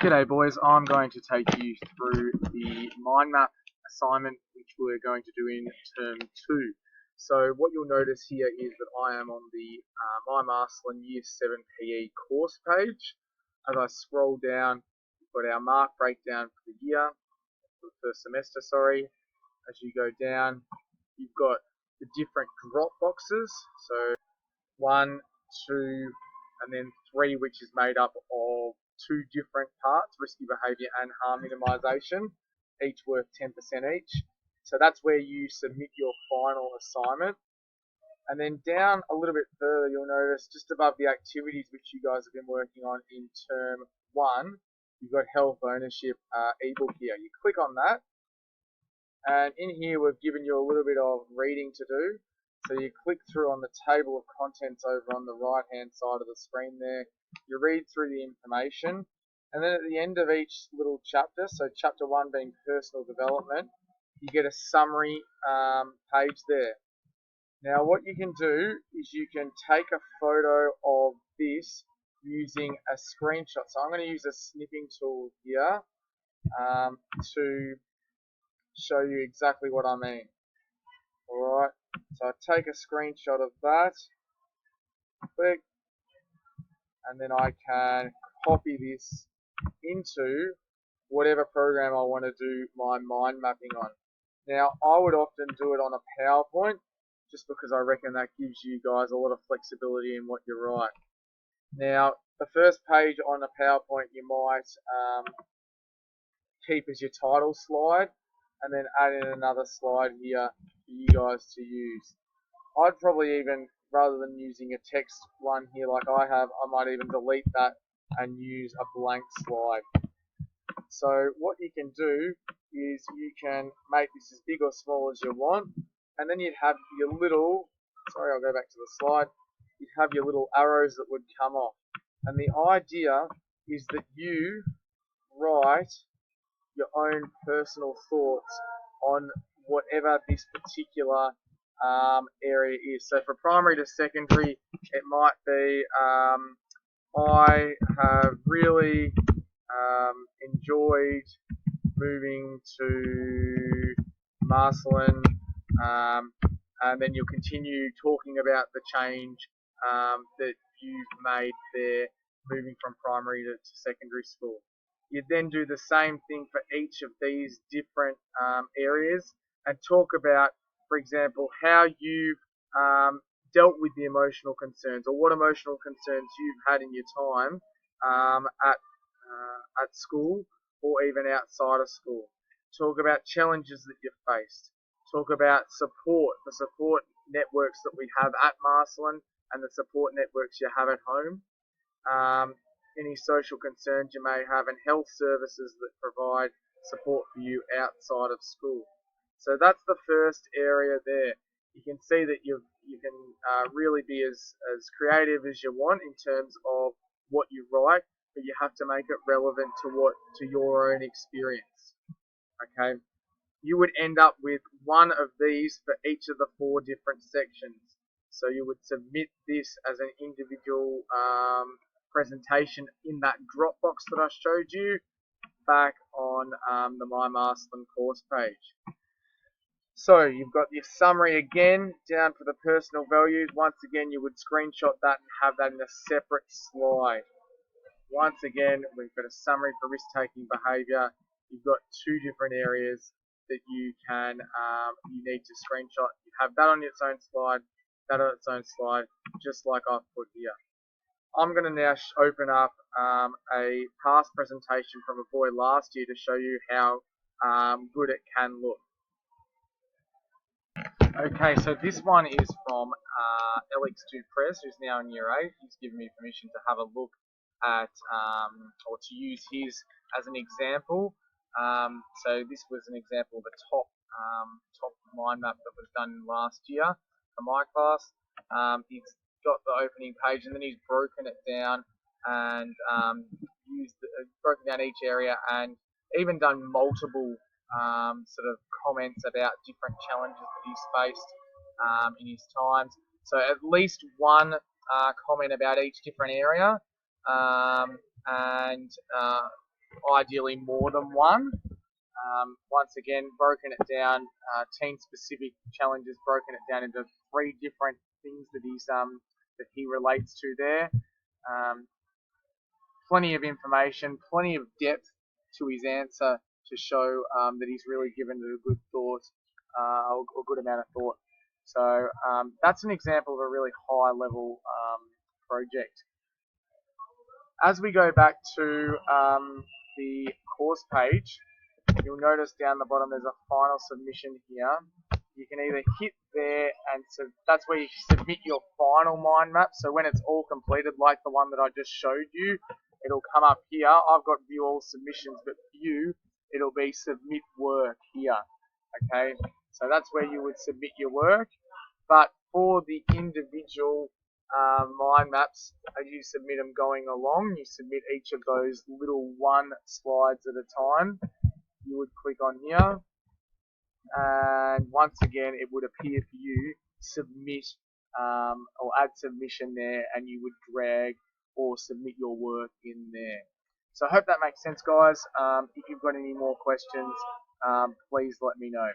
G'day boys, I'm going to take you through the Mindmap assignment which we're going to do in term 2. So what you'll notice here is that I am on the My Marsland Year 7 PE course page. As I scroll down, we've got our mark breakdown for the year, for the first semester, sorry. As you go down, you've got the different drop boxes, so 1, 2, and then 3, which is made up of 2 different parts, risky behaviour and harm minimisation, each worth 10% each. So that's where you submit your final assignment. And then down a little bit further, you'll notice just above the activities which you guys have been working on in term 1, you've got health ownership ebook here. You click on that, and in here we've given you a little bit of reading to do. So you click through on the table of contents over on the right hand side of the screen there. You read through the information, and then at the end of each little chapter, so chapter 1 being personal development, you get a summary page there. Now what you can do is you can take a photo of this using a screenshot. So I'm going to use a snipping tool here to show you exactly what I mean. Alright, so I take a screenshot of that, click, and then I can copy this into whatever program I want to do my mind mapping on. Now, I would often do it on a PowerPoint, just because I reckon that gives you guys a lot of flexibility in what you write. Now, the first page on a PowerPoint you might keep as your title slide, and then add in another slide here for you guys to use. I'd probably even, rather than using a text one here like I have, I might even delete that and use a blank slide. So what you can do is you can make this as big or small as you want, and then you'd have your little, sorry, I'll go back to the slide, you'd have your little arrows that would come off. And the idea is that you write your own personal thoughts on whatever this particular area is. So for primary to secondary, it might be I have really enjoyed moving to Marsland, and then you'll continue talking about the change that you've made there, moving from primary to secondary school. You then do the same thing for each of these different areas and talk about, for example, how you've dealt with the emotional concerns, or what emotional concerns you've had in your time at school or even outside of school. Talk about challenges that you've faced. Talk about support, the support networks that we have at Marsland and the support networks you have at home. Any social concerns you may have, and health services that provide support for you outside of school. So that's the first area there. You can see that you can really be as creative as you want in terms of what you write, but you have to make it relevant to your own experience. Okay, you would end up with one of these for each of the 4 different sections. So you would submit this as an individual presentation in that Dropbox that I showed you back on the My Marsland course page. So you've got your summary again down for the personal values. Once again, you would screenshot that and have that in a separate slide. Once again, we've got a summary for risk-taking behaviour. You've got 2 different areas that you can you need to screenshot. You have that on its own slide, that on its own slide, just like I've put here. I'm going to now open up a past presentation from a boy last year to show you how good it can look. Okay, so this one is from LX2 Press, who's now in Year 8. He's given me permission to have a look at, or to use his as an example. So this was an example of a top mind map that was done last year for my class. He's got the opening page, and then he's broken it down and broken down each area, and even done multiple sort of comments about different challenges that he's faced in his times. So at least one comment about each different area, and ideally more than one. Once again, broken it down, team-specific challenges, broken it down into 3 different things that he relates to there. Um, Plenty of information, plenty of depth to his answer to show that he's really given it a good thought, or a good amount of thought. So that's an example of a really high-level project. As we go back to the course page, you'll notice down the bottom there's a final submission here. You can either hit there, and so that's where you submit your final mind map. So when it's all completed, like the one that I just showed you, it'll come up here. I've got view all submissions, but for you, it'll be submit work here. Okay, so that's where you would submit your work. But for the individual mind maps, as you submit them going along, you submit each of those little 1 slides at a time. You would click on here, and once again it would appear for you submit or add submission there, and you would drag or submit your work in there. So I hope that makes sense, guys. If you've got any more questions, please let me know.